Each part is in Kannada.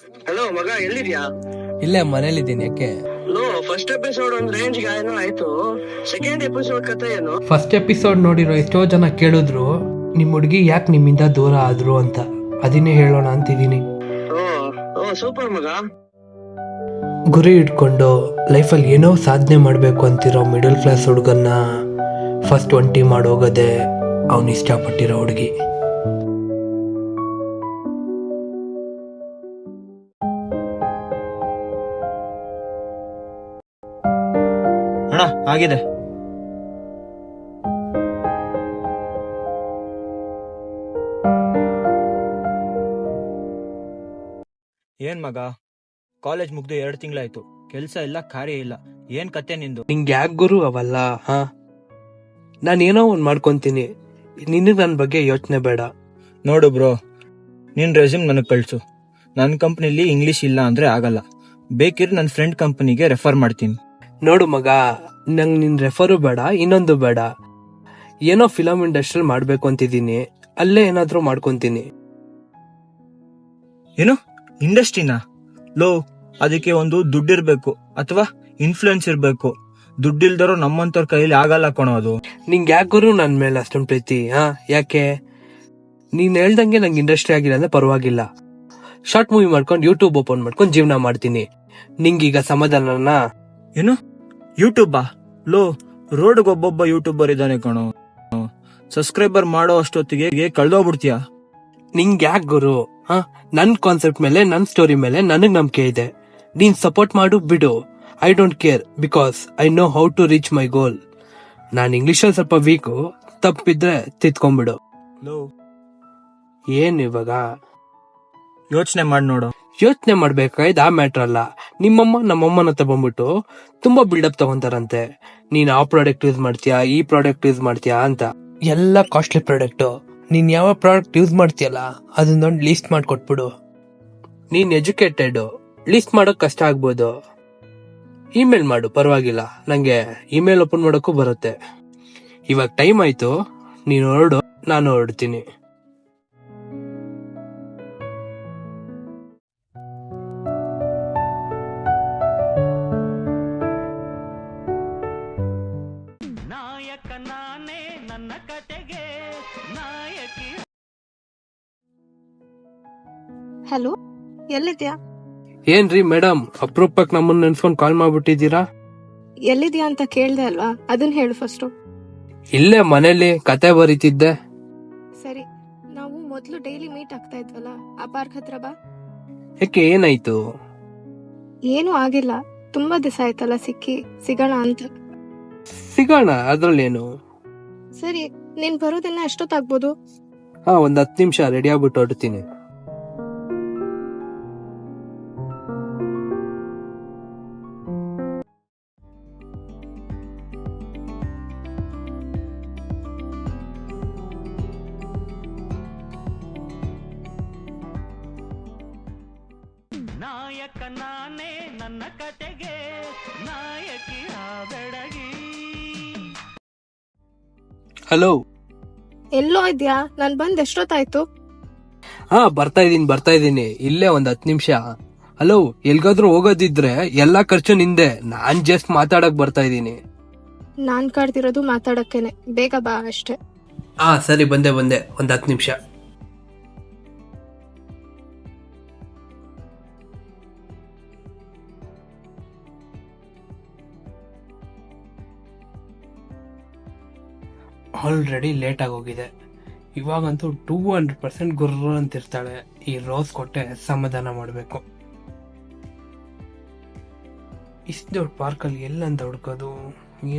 ಹಲೋ ಮಗ, ಎಲ್ಲಿದ್ಯಾ? ಇಲ್ಲೇ ಮನೇಲಿದ್ದೀನಿ. ಯಾಕೆ? ಲೋ, ಫಸ್ಟ್ ಎಪಿಸೋಡ್ ಒಂದ್ ರೇಂಜ್ ಏನೋ ಆಯ್ತು, ಸೆಕೆಂಡ್ ಎಪಿಸೋಡ್ ಕತೆ ಏನು? ಫಸ್ಟ್ ಎಪಿಸೋಡ್ ನೋಡಿರೋ ಎಷ್ಟೋ ಜನ ಕೇಳಿದ್ರು ನಿಮ್ ಹುಡುಗಿ ಯಾಕೆ ನಿಮ್ಮಿಂದ ದೂರ ಆದ್ರು ಅಂತ. ಅದನ್ನೇ ಹೇಳೋಣ ಅಂತಿದ್ದೀನಿ. ಓ ಓ, ಸೂಪರ್ ಮಗ. ಗುರಿ ಇಟ್ಕೊಂಡು ಲೈಫಲ್ಲಿ ಏನೋ ಸಾಧನೆ ಮಾಡಬೇಕು ಅಂತಿರೋ ಮಿಡಲ್ ಕ್ಲಾಸ್ ಹುಡುಗನ್ನ ಫಸ್ಟ್ ಒಂಟಿ ಮಾಡೋಗದೆ ಅವನು ಇಷ್ಟಪಟ್ಟಿರೋ ಹುಡುಗಿ. ಅಣ್ಣ ಆಗಿದೆ. ಏನ್ ಮಗ, ಕಾಲೇಜ್ ಮುಗ್ದು 2 ತಿಂಗಳಾಯ್ತು, ಕೆಲ್ಸ ಇಲ್ಲ, ಕಾರ್ಯ ಇಲ್ಲ. ಏನ್ ಕತೆ ನಿಂದು? ನಿಂಗೆ ಯಾಕೆ ಗುರು ಅವಲ್ಲ? ನಾನೇನೋ ಒಂದ್ ಮಾಡ್ಕೊಂತೀನಿ, ನಿನಗೆ ನನ್ನ ಬಗ್ಗೆ ಯೋಚನೆ ಬೇಡ. ನೋಡು ಬ್ರೋ, ನಿನ್ ರೆಸ್ಯೂಮ್ ನನಗ್ ಕಳ್ಸು. ನನ್ನ ಕಂಪ್ನಿಲಿ ಇಂಗ್ಲಿಷ್ ಇಲ್ಲ ಅಂದ್ರೆ ಆಗಲ್ಲ. ಬೇಕಿದ್ರೆ ನನ್ನ ಫ್ರೆಂಡ್ ಕಂಪನಿಗೆ ರೆಫರ್ ಮಾಡ್ತೀನಿ. ನೋಡು ಮಗ, ನಂಗೆ ನಿನ್ ರೆಫರು ಬೇಡ, ಇನ್ನೊಂದು ಬೇಡ. ಏನೋ ಫಿಲಮ್ ಇಂಡಸ್ಟ್ರಿಯಲ್ಲಿ ಮಾಡ್ಬೇಕು ಅಂತಿದ್ದೀನಿ, ಅಲ್ಲೇ ಏನಾದ್ರೂ ಮಾಡ್ಕೊಂತೀನಿ. ಏನು ಇಂಡಸ್ಟ್ರಿನಾ? ಲೋ, ಅದಕ್ಕೆ ಒಂದು ದುಡ್ಡಿರ್ಬೇಕು ಅಥವಾ ಇನ್ಫ್ಲೂಯೆನ್ಸ್ ಇರ್ಬೇಕು. ದುಡ್ಡಿಲ್ದರೋ ನಮ್ಮಂತವ್ರ ಕೈಲಿ ಆಗಲ್ಲ ಕಣೋ ಅದು. ನಿಂಗೆ ಯಾಕೆ ಗುರು ನನ್ ಮೇಲೆ ಅಷ್ಟೊಂದು ಪ್ರೀತಿ? ಯಾಕೆ? ನೀನ್ ಹೇಳ್ದಂಗೆ ನಂಗೆ ಇಂಡಸ್ಟ್ರಿ ಆಗಿಲ್ಲ ಅಂದ್ರೆ ಪರವಾಗಿಲ್ಲ, ಶಾರ್ಟ್ ಮೂವಿ ಮಾಡ್ಕೊಂಡು ಯೂಟ್ಯೂಬ್ ಓಪನ್ ಮಾಡ್ಕೊಂಡು ಜೀವನ ಮಾಡ್ತೀನಿ. ನಿಂಗೀಗ ಸಮಾಧಾನನಾ? ಏನು ಯೂಟ್ಯೂಬಾ? ಲೋ, ರೋಡ್ಗೆ ಒಬ್ಬೊಬ್ಬ ಯೂಟ್ಯೂಬರ್ ಇದ್ದಾನೆ ಕಣೋ. ಸಬ್ಸ್ಕ್ರೈಬರ್ ಮಾಡೋ ಅಷ್ಟೊತ್ತಿಗೆ ಕಳ್ದೋಗ್ಬಿಡ್ತೀಯ. ನಿಂಗೆ ಯಾಕೆ ಗುರು? ನನ್ ಕಾನ್ಸೆಪ್ಟ್ ಮೇಲೆ, ನನ್ ಸ್ಟೋರಿ ಮೇಲೆ ನನಗ್ ನಂಬಿಕೆ ಇದೆ. ನೀನ್ ಸಪೋರ್ಟ್ ಮಾಡು ಬಿಡು, I don't care, because I know how to reach my goal. ನಾನ್ ಇಂಗ್ಲಿಷಲ್ಲಿ ಸ್ವಲ್ಪ ವೀಕು, ತಪ್ಪಿದ್ರೆ ತಿತ್ಕೊಂಡ್ಬಿಡು. ಲೋ, ಏನ್ ಇವಾಗ ಯೋಚನೆ ಮಾಡಿ ನೋಡು. ಯೋಚನೆ ಮಾಡ್ಬೇಕಾಯ್ತು ಆ ಮ್ಯಾಟ್ರ್ ಅಲ್ಲ. ನಿಮ್ಮಮ್ಮ ನಮ್ಮಮ್ಮನ ಹತ್ರ ಬಂದ್ಬಿಟ್ಟು ತುಂಬಾ ಬಿಲ್ಡಪ್ ತಗೊಂತಾರಂತೆ, ನೀನ್ ಆ ಪ್ರಾಡಕ್ಟ್ ಯೂಸ್ ಮಾಡ್ತೀಯಾ, ಈ ಪ್ರಾಡಕ್ಟ್ ಯೂಸ್ ಮಾಡ್ತೀಯಾ ಅಂತ. ಎಲ್ಲ ಕಾಸ್ಟ್ಲಿ ಪ್ರಾಡಕ್ಟ್. ನೀನ್ ಯಾವ ಪ್ರಾಡಕ್ಟ್ ಯೂಸ್ ಮಾಡ್ತೀಯಲ್ಲ ಅದನ್ನೊಂದು ಲೀಸ್ಟ್ ಮಾಡ್ಕೊಟ್ಬಿಡು. ನೀನ್ ಎಜುಕೇಟೆಡ್, ಲೀಸ್ಟ್ ಮಾಡೋಕ್ ಕಷ್ಟ ಆಗ್ಬೋದು. ಇಮೇಲ್ ಮಾಡು, ಪರವಾಗಿಲ್ಲ, ನಂಗೆ ಇಮೇಲ್ ಓಪನ್ ಮಾಡೋಕ್ಕೂ ಬರುತ್ತೆ. ಇವಾಗ ಟೈಮ್ ಆಯ್ತು, ನೀನು ಹೊರಡು, ನಾನು ಹೊರಡ್ತೀನಿ. ಹಲೋ, ಎಲ್ಲಿದ್ಯಾ? ಏನ್ರಿ ಮೇಡಮ್, ಅಪ್ರೂಪಕ್ ನಮ್ಮನ್ನ ನೆನ್ಸ್ಕೊಂಡ್ ಕಾಲ್ ಮಾಡ್ಬಿಟ್ಟಿದ್ದೀರಾ? ಎಲ್ಲಿದ್ಯಾ ಅಂತ ಕೇಳ್ದೆ ಅಲ್ವಾ, ಅದನ್ನ ಹೇಳು ಫಸ್ಟು. ಇಲ್ಲೇ ಮನೇಲಿ ಕತೆ ಬರೀತಿದ್ದೆ. ಸರಿ, ನಾವು ಮೊದ್ಲು ಡೈಲಿ ಮೀಟ್ ಆಗ್ತಾ ಇದ್ವಲ್ಲ, ಆ ಪಾರ್ಕ್ ಹತ್ರ ಬಾ. ಯಾಕೆ, ಏನಾಯ್ತು? ಏನೂ ಆಗಿಲ್ಲ, ತುಂಬಾ ದಿವಸ ಆಯ್ತಲ್ಲ ಸಿಗೋಣ ಅಂತ. ಸಿಗೋಣ, ಅದ್ರಲ್ಲೇನು. ಸರಿ, ನೀನ್ ಬರೋದಿನ್ನ ಎಷ್ಟೊತ್ತಾಗ್ಬೋದು? ಒಂದ್ 10 ನಿಮಿಷ ರೆಡಿ ಆಗ್ಬಿಟ್ಟು ಹೊರಡ್ತೀನಿ. ನಾಯಕ ನಾನೇ, ನನ್ನ ಕತೆಗೆ ನಾಯಕಿ ಬೆಡಗಿ. ಹಲೋ, ಎಲ್ಲೋ ಇದ್ಯಾ? ನಾನ್ ಬಂದ್ ಎಷ್ಟೊತ್ತಾಯ್ತು? ಬರ್ತಾ ಇದೀನಿ, ಇಲ್ಲೇ ಒಂದ್ 10 ನಿಮಿಷ. ಹಲೋ, ಎಲ್ಗಾದ್ರೂ ಹೋಗೋದಿದ್ರೆ ಎಲ್ಲಾ ಖರ್ಚು ನಿಂದೆ, ನಾನ್ ಜಸ್ಟ್ ಮಾತಾಡಕ್ ಬರ್ತಾ ಇದೀನಿ. ನಾನ್ ಕಾಡ್ತಿರೋದು ಮಾತಾಡಕ್ಕೇನೆ, ಬೇಗ ಬಾ ಅಷ್ಟೇ. ಸರಿ, ಬಂದೆ, ಒಂದ್ 10 ನಿಮಿಷ. ಆಲ್ರೆಡಿ ಲೇಟ್ ಆಗೋಗಿದೆ. ಇವಾಗಂತೂ 200% ಗುರ್ರ ಅಂತಿರ್ತಾಳೆ. ಈ ರೋಸ್ ಕೊಟ್ಟೆ ಸಮಾಧಾನ ಮಾಡಬೇಕು. ಇಷ್ಟು ದೊಡ್ಡ ಪಾರ್ಕಲ್ಲಿ ಎಲ್ಲಂತ ಹುಡ್ಕೋದು?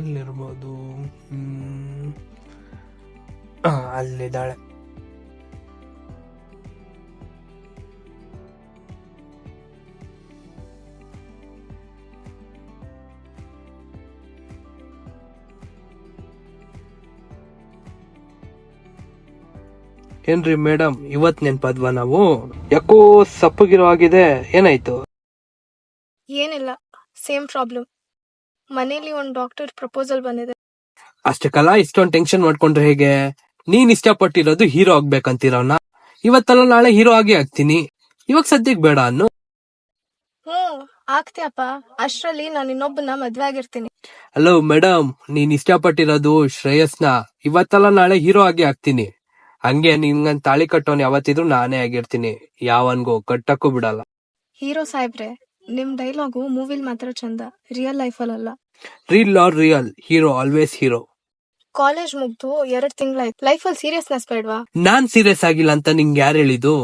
ಎಲ್ಲಿರ್ಬೋದು? ಅಲ್ಲಿದ್ದಾಳೆ. ಏನ್ರಿ ಮೇಡಮ್, ಇವತ್ ನೆನ್ಪಾದ್ವಾ ನಾವು? ಯಾಕೋ ಸಪ್ಪಗಿರೋ ಆಗಿದೆ, ಏನಾಯ್ತು? ಏನಿಲ್ಲ, ಸೇಮ್ ಪ್ರಾಬ್ಲಮ್. ಮನೇಲಿ ಒಂದ್ ಡಾಕ್ಟರ್ ಪ್ರಪೋಸಲ್ ಬಂದಿದೆ. ಅಷ್ಟಕ್ಕಲ್ಲ ಇಷ್ಟೊಂದು ಟೆನ್ಷನ್ ಮಾಡ್ಕೊಂಡ್ರೆ ಹೇಗೆ? ನೀನ್ ಇಷ್ಟಪಟ್ಟಿರೋದು ಹೀರೋ ಆಗ್ಬೇಕಂತಿರೋನ. ಇವತ್ತಲ್ಲ ನಾಳೆ ಹೀರೋ ಆಗೇ ಆಗ್ತೀನಿ. ಇವಾಗ ಸದ್ಯಕ್ಕೆ ಬೇಡ ಅನ್ನು. ಆಗ್ತೀಯಪ್ಪ. ಅಷ್ಟ್ರಲ್ಲಿ ನಾನು ಇನ್ನೊಬ್ಬನ ಮದ್ವೆ ಆಗಿರ್ತೀನಿ. ಹಲೋ ಮೇಡಮ್, ನೀನ್ ಇಷ್ಟಪಟ್ಟಿರೋದು ಶ್ರೇಯಸ್ನ. ಇವತ್ತಲ್ಲ ನಾಳೆ ಹೀರೋ ಆಗಿ ಆಗ್ತೀನಿ. ಹಂಗೆ ನಿನ್ಗನ್ ತಾಳಿ ಕಟ್ಟೋನ್ ಯಾವತ್ತಿದ್ರು ನಾನೇ ಆಗಿರ್ತೀನಿ. ಯಾವನ್ಗೂ ಕಟ್ಟಕ್ಕೂ ಬಿಡಲ್ಲ. ಹೀರೋ ಸಾಹೇಬ್ರೆ, ನಿಮ್ ಡೈಲಾಗು ಮೂವಿಲ್ ಮಾತ್ರ ಚಂದ, ರಿಯಲ್ ಲೈಫಲ್ಲ. Reel or real, hero always hero. College ಮುಗ್ದು 2 ತಿಂಗಳಾಯ್ತು, ಲೈಫಲ್ಲಿ ಸೀರಿಯಸ್ನೆಸ್ ಬೇಡ್ವಾ? ನಾನ್ ಸೀರಿಯಸ್ ಆಗಿಲ್ಲ ಅಂತ ನಿಂಗೆ ಯಾರು ಹೇಳಿದ್ದು?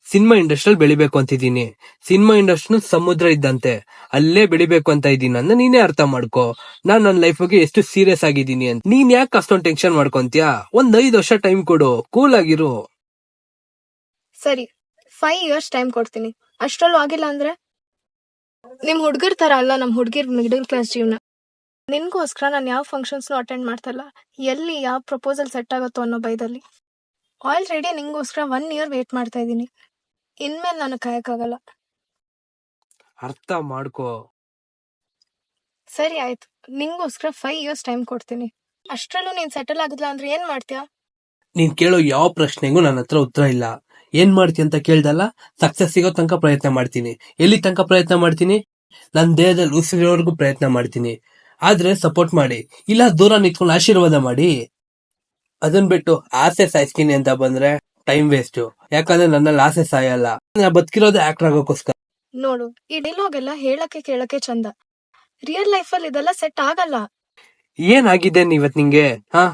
ಸಿನಿಮಾ ಇಂಡಸ್ಟ್ರಿಯಲ್ಲಿ ಬೆಳಿಬೇಕು ಅಂತಿದ್ದೀನಿ. ಸಿನಿಮಾ ಇಂಡಸ್ಟ್ರಿ ಸಮುದ್ರ ಇದ್ದಂತೆ, ಅಲ್ಲೇ ಬೆಳಿಬೇಕು ಅಂತ ಇದ್ದೀನಿ ಅಂದ್ರೆ ನೀನೇ ಅರ್ಥ ಮಾಡ್ಕೋ. ನಾನ್ ನನ್ನ ಲೈಫ್ ಬಗ್ಗೆ ಎಷ್ಟು ಸೀರಿಯಸ್ ಆಗಿದ್ದೀನಿ ಅಂತ. ನೀನ್ ಯಾಕೆ ಅಷ್ಟೊಂದು ಟೆನ್ಷನ್ ಮಾಡ್ಕೊಂತೀಯಾ? 5 ವರ್ಷ ಟೈಮ್ ಕೊಡು, ಕೂಲ್ ಆಗಿರು. ಸರಿ, 5 years ಟೈಮ್ ಕೊಡ್ತೀನಿ. ಅಷ್ಟ್ರಲ್ಲೂ ಆಗಿಲ್ಲ ಅಂದ್ರೆ? ನಿಮ್ ಹುಡ್ಗರ್ ತರ ಅಲ್ಲ ನಮ್ ಹುಡ್ಗಿರ್ ಮಿಡಲ್ ಕ್ಲಾಸ್ ಜೀವನ. ನಿನ್ಗೋಸ್ಕರ ನಾನು ಯಾವ ಫಂಕ್ಷನ್ಸ್ನು ಅಟೆಂಡ್ ಮಾಡ್ತಲ್ಲ, ಎಲ್ಲಿ ಯಾವ ಪ್ರಪೋಸಲ್ ಸೆಟ್ ಆಗುತ್ತೋ ಅನ್ನೋ ಭಯದಲ್ಲಿ. ಆಲ್ರೆಡಿ ನಿಂಗೋಸ್ಕರ 1 year ವೇಟ್ ಮಾಡ್ತಾ ಇದ್ದೀನಿ. ಇನ್ಮೇಲೆ ನಾನು ಕಾಯಕ್ಕಾಗಲ್ಲ. ಅರ್ಥ ಮಾಡ್ಕೋ. ಸರಿ ಆಯ್ತು, ನಿಂಗೋಸ್ಕರ 5 years ಟೈಮ್ ಕೊಡ್ತೀನಿ. ಅಷ್ಟ್ರಲ್ಲೂ ನೀನ್ ಸೆಟಲ್ ಆಗಿಲ್ಲ ಅಂದ್ರೆ ಏನ್ ಮಾಡ್ತೀಯಾ? ನೀನ್ ಕೇಳೋ ಯಾವ ಪ್ರಶ್ನೆಗೂ ನನ್ನ ಹತ್ರ ಉತ್ತರ ಇಲ್ಲ. ಏನ್ ಮಾಡ್ತೀನಿ ಅಂತ ಕೇಳ್ದಲ್ಲ, ಸಕ್ಸಸ್ ಸಿಗೋ ತನಕ ಪ್ರಯತ್ನ ಮಾಡ್ತೀನಿ. ಎಲ್ಲಿ ತನಕ ಪ್ರಯತ್ನ ಮಾಡ್ತೀನಿ? ನನ್ನ ದೇಹದಲ್ಲಿ ಉಸಿರೋವರೆಗೂ ಪ್ರಯತ್ನ ಮಾಡ್ತೀನಿ. ಆದ್ರೆ ಸಪೋರ್ಟ್ ಮಾಡಿ, ಇಲ್ಲ ದೂರ ನಿಂತ್ಕೊಂಡು ಆಶೀರ್ವಾದ ಮಾಡಿ. ಅದನ್ ಬಿಟ್ಟು ಆಸೆ ಸಾಯಿಸ್ತೀನಿ ಅಂತ ಬಂದ್ರೆ ಟೈಮ್ ವೇಸ್ಟ್. ಯಾಕಂದ್ರೆ ನನ್ನಲ್ಲಿ ಆಸೆ ಸಾಯಲ್ಲ. ನಾ ಬದುಕಿರೋದೇ ಆಕ್ಟರ್ ಆಗೋಕ್ಕೋಸ್ಕರ. ನೋಡು, ಈ ಡೈಲಾಗ್ ಎಲ್ಲ ಹೇಳಕ್ಕೆ ಕೇಳಕ್ಕೆ ಚಂದ, ರಿಯಲ್ ಲೈಫಲ್ಲಿ ಇದೆಲ್ಲ ಸೆಟ್ ಆಗಲ್ಲ. ಏನಾಗಿದೆ ಇವತ್ ನಿಂಗೆ? ಹಾ,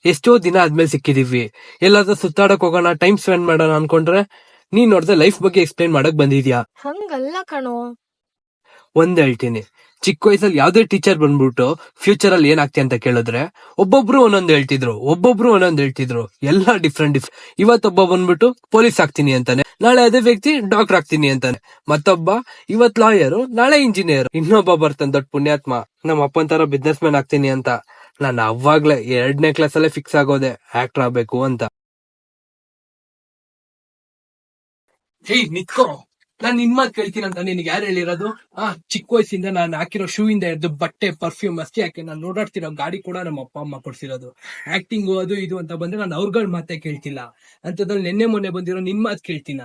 ಎಷ್ಟೋ ದಿನ ಆದ್ಮೇಲೆ ಸಿಕ್ಕಿದೀವಿ. ಎಲ್ಲಾದ್ರೂ ಸುತ್ತಾಡಕ್ ಹೋಗೋಣ, ಟೈಮ್ ಸ್ಪೆಂಡ್ ಮಾಡೋಣ ಅನ್ಕೊಂಡ್ರೆ ನೀನ್ ನೋಡ್ದೆ ಲೈಫ್ ಬಗ್ಗೆ ಎಕ್ಸ್ಪ್ಲೈನ್ ಮಾಡಕ್ ಬಂದಿದ್ಯಾ. ಹಂಗಲ್ಲ ಕಣೋ. ಒಂದ್ ಹೇಳ್ತೀನಿ, ಚಿಕ್ಕ ವಯಸ್ಸಲ್ಲಿ ಯಾವ್ದೇ ಟೀಚರ್ ಬಂದ್ಬಿಟ್ಟು ಫ್ಯೂಚರ್ ಅಲ್ಲಿ ಏನಾಗ್ತಿ ಅಂತ ಕೇಳಿದ್ರೆ ಒಬ್ಬೊಬ್ರು ಒಂದೊಂದ್ ಹೇಳ್ತಿದ್ರು. ಎಲ್ಲಾ ಡಿಫ್ರೆಂಟ್. ಇವತ್ತೊಬ್ಬ ಬಂದ್ಬಿಟ್ಟು ಪೊಲೀಸ್ ಆಗ್ತೀನಿ ಅಂತಾನೆ, ನಾಳೆ ಅದೇ ವ್ಯಕ್ತಿ ಡಾಕ್ಟರ್ ಆಗ್ತೀನಿ ಅಂತಾನೆ. ಮತ್ತೊಬ್ಬ ಇವತ್ ಲಾಯರು, ನಾಳೆ ಇಂಜಿನಿಯರ್. ಇನ್ನೊಬ್ಬ ಬರ್ತಾನೆ ದೊಡ್ಡ ಪುಣ್ಯಾತ್ಮ, ನಮ್ಮ ಅಪ್ಪನ್ ತರ ಬಿಸ್ನೆಸ್ ಮ್ಯಾನ್ ಆಗ್ತೀನಿ ಅಂತ. ನಾನು ಅವಾಗ್ಲೇ 2ನೇ ಕ್ಲಾಸಲ್ಲೇ ಫಿಕ್ಸ್ ಆಗೋದೆ ಆಕ್ಟರ್ ಆಗ್ಬೇಕು ಅಂತ. ಹೇಯ್ ನಿತ್ಕೋ, ನಾನ್ ನಿನ್ ಮಾತ್ ಕೇಳ್ತೀನಿ ಅಂತ ನಿನ್ಗೆ ಯಾರು ಹೇಳಿರೋದು? ಚಿಕ್ಕ ವಯಸ್ಸಿಂದ ನಾನು ಹಾಕಿರೋ ಶೂ ಇಂದ ಹಿಡಿದು ಬಟ್ಟೆ, ಪರ್ಫ್ಯೂಮ್ ಅಷ್ಟೇ ಯಾಕೆ, ನಾನು ಓಡಾಡ್ತಿರೋ ಗಾಡಿ ಕೂಡ ನಮ್ಮ ಅಪ್ಪ ಅಮ್ಮ ಕೊಡ್ಸಿರೋದು. ಆಕ್ಟಿಂಗು ಅದು ಇದು ಅಂತ ಬಂದ್ರೆ ನಾನು ಅವ್ರಗಳ ಮಾತೇ ಕೇಳ್ತಿಲ್ಲ. ಅಂತದ್ರಲ್ಲಿ ನಿನ್ನೆ ಮೊನ್ನೆ ಬಂದಿರೋ ನಿನ್ ಮಾತ್ ಕೇಳ್ತೀನ?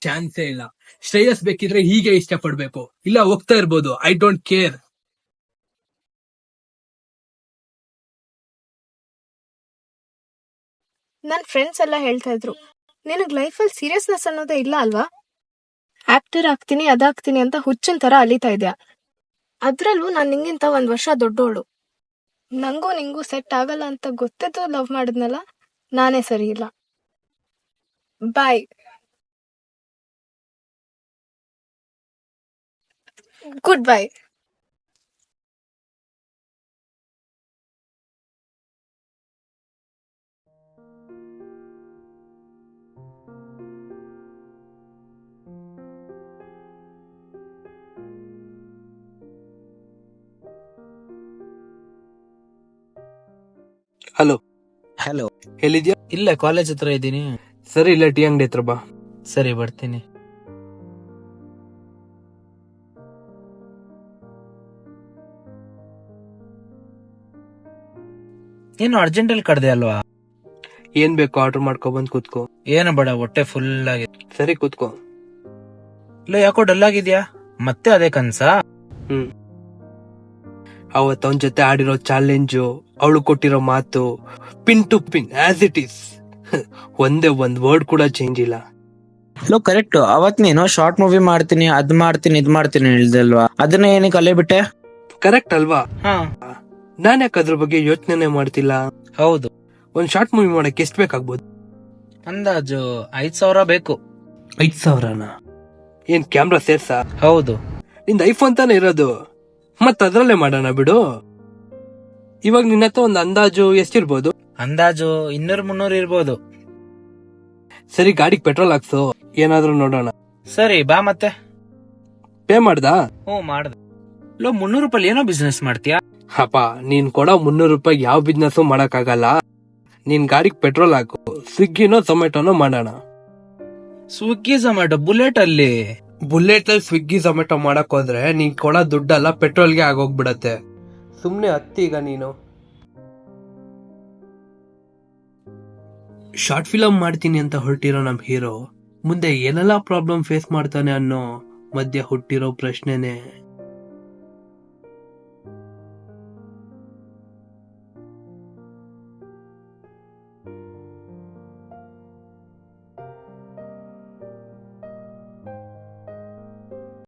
ಚಾನ್ಸೇ ಇಲ್ಲ. ಶ್ರೇಯಸ್ ಬೇಕಿದ್ರೆ ಹೀಗೆ ಇಷ್ಟಪಡ್ಬೇಕು, ಇಲ್ಲ ಹೋಗ್ತಾ ಇರ್ಬೋದು. I don't care. ನನ್ ಫ್ರೆಂಡ್ಸ್ ಎಲ್ಲ ಹೇಳ್ತಾ ಇದ್ರು, ನಿನಗ್ ಲೈಫಲ್ಲಿ ಸೀರಿಯಸ್ನೆಸ್ ಅನ್ನೋದೇ ಇಲ್ಲ ಅಲ್ವಾ? ಆಕ್ಟರ್ ಆಗ್ತೀನಿ ಅದಾಗ್ತೀನಿ ಅಂತ ಹುಚ್ಚನ್ ತರ ಅಲಿತಾ ಇದ್ಯಾ. ಅದ್ರಲ್ಲೂ ನಾನ್ ನಿಂಗಿಂತ 1 ವರ್ಷ ದೊಡ್ಡೋಳು. ನಂಗೂ ನಿಂಗೂ ಸೆಟ್ ಆಗಲ್ಲ ಅಂತ ಗೊತ್ತಿದ್ದು ಲವ್ ಮಾಡಿದ್ನಲ್ಲ, ನಾನೇ ಸರಿ ಇಲ್ಲ. Bye. Good bye. Hello, hello. ಎಲ್ಲಿದ್ಯಾ? ಇಲ್ಲ, ಕಾಲೇಜ್ ಹತ್ರ ಇದ್ದೀನಿ. ಸರಿ, ಇಲ್ಲ ಟೀ ಅಂಗಡಿ ಹತ್ರ ಬಾ. ಸರಿ, ಬರ್ತೀನಿ. ಏನು ಅರ್ಜೆಂಟ್ ಅಲ್ಲಿ ಕಡ್ದೆ ಅಲ್ವಾ? ಏನ್ ಬೇಕು ಆರ್ಡರ್ ಮಾಡ್ಕೊ ಬಂದ್ ಕೂತ್ಕೋ. ಏನು ಬೇಡ, ಹೊಟ್ಟೆ ಫುಲ್ ಆಗಿ. ಸರಿ ಕೂತ್ಕೋ. ಇಲ್ಲ, ಯಾಕೋ ಡಲ್ ಆಗಿದ್ಯಾ? ಮತ್ತೆ ಅದೇ ಕನ್ಸಾ? ಅವತ್ ಅವನ್ ಜೊತೆ ಆಡಿರೋ ಚಾಲೆಂಜು, ಅವಳು ಕೊಟ್ಟಿರೋ ಮಾತು, pin to pin as it is. ಒಂದೇ ಒಂದ್ ವರ್ಡ್ ಕೂಡ ಚೇಂಜ್ ಇಲ್ಲ. ಕರೆಕ್ಟ್. ಅವತ್ ನೀನು ಶಾರ್ಟ್ ಮೂವಿ ಮಾಡ್ತೀನಿ, ಇದ್ ಮಾಡ್ತೀನಿ ಹೇಳ್ದಲ್ವಾ? ಅದನ್ನ ಏನಕ್ಕೆ ಅಲ್ಲೇ ಬಿಟ್ಟೆ? ಕರೆಕ್ಟ್ ಅಲ್ವಾ? ಹಾ, ನಾನ್ ಯಾಕೆ ಅದ್ರ ಬಗ್ಗೆ ಯೋಚನೆ ಮಾಡ್ತಿಲ್ಲ? ಹೌದು. ಒಂದ್ ಶಾರ್ಟ್ ಮೂವಿ ಮಾಡಕ್ ಎಷ್ಟ್ ಬೇಕಾಗ್ಬೋದು? ಅಂದಾಜು 5,000 ಬೇಕು. 5,000ನ? ಏನ್ ಕ್ಯಾಮ್ರಾ ಸೇರ್ಸಾ? ಹೌದು. ನಿಂದ ಐಫೋನ್ ತಾನೇ ಇರೋದು, ಮತ್ ಅದ್ರಲ್ಲೇ ಮಾಡೋಣ ಬಿಡು. ಇವಾಗ ನಿನ್ನ ಹತ್ರ ಒಂದ್ ಅಂದಾಜು ಎಷ್ಟಿರ್ಬೋದು? ಅಂದಾಜು 200-300 ಇರ್ಬೋದು. ಸರಿ, ಗಾಡಿಗೆ ಪೆಟ್ರೋಲ್ ಹಾಕ್ಸು, ಏನಾದ್ರೂ ನೋಡೋಣ. ಸರಿ, ಬಾ ಮತ್ತೆ. ಪೇ ಮಾಡ್ದಾ? ಮಾಡ್ದೆ. 300 ರೂಪಾಯಿ ಏನೋ ಬಿಸ್ನೆಸ್ ಮಾಡ್ತೀಯಾ? ಹಪ್ಪ, ನೀನ್ ಕೊಡೋ 300 ರೂಪಾಯಿ ಯಾವ ಬಿಸ್ನೆಸ್ ಮಾಡಕ್ ಆಗಲ್ಲ. ನೀನ್ ಗಾಡಿಗೆ ಪೆಟ್ರೋಲ್ ಹಾಕು, ಸ್ವಿಗ್ಗಿನೋ ಝೊಮ್ಯಾಟೋನೋ ಮಾಡೋಣ. ಸ್ವಿಗ್ಗಿ ಝೊಮ್ಯಾಟೊ ಬುಲೆಟ್ ಅಲ್ಲಿ? ಬುಲೆಟ್ ಅಲ್ಲಿ ಸ್ವಿಗ್ಗಿ ಝೊಮ್ಯಾಟೊ ಮಾಡಕ್ ಹೋದ್ರೆ ನೀನ್ ಕೊಡೋ ದುಡ್ಡಲ್ಲ ಪೆಟ್ರೋಲ್ಗೆ ಆಗೋಗ್ಬಿಡತ್ತೆ. ಸುಮ್ನೆ ಹತ್ತಿ ಈಗ ನೀನು. ಶಾರ್ಟ್ ಫಿಲಂ ಮಾಡ್ತೀನಿ ಅಂತ ಹೊರಟಿರೋ ನಮ್ ಹೀರೋ ಮುಂದೆ ಏನೆಲ್ಲಾ ಪ್ರಾಬ್ಲಮ್ ಫೇಸ್ ಮಾಡ್ತಾನೆ ಅನ್ನೋ ಮಧ್ಯೆ ಹುಟ್ಟಿರೋ ಪ್ರಶ್ನೆನೆ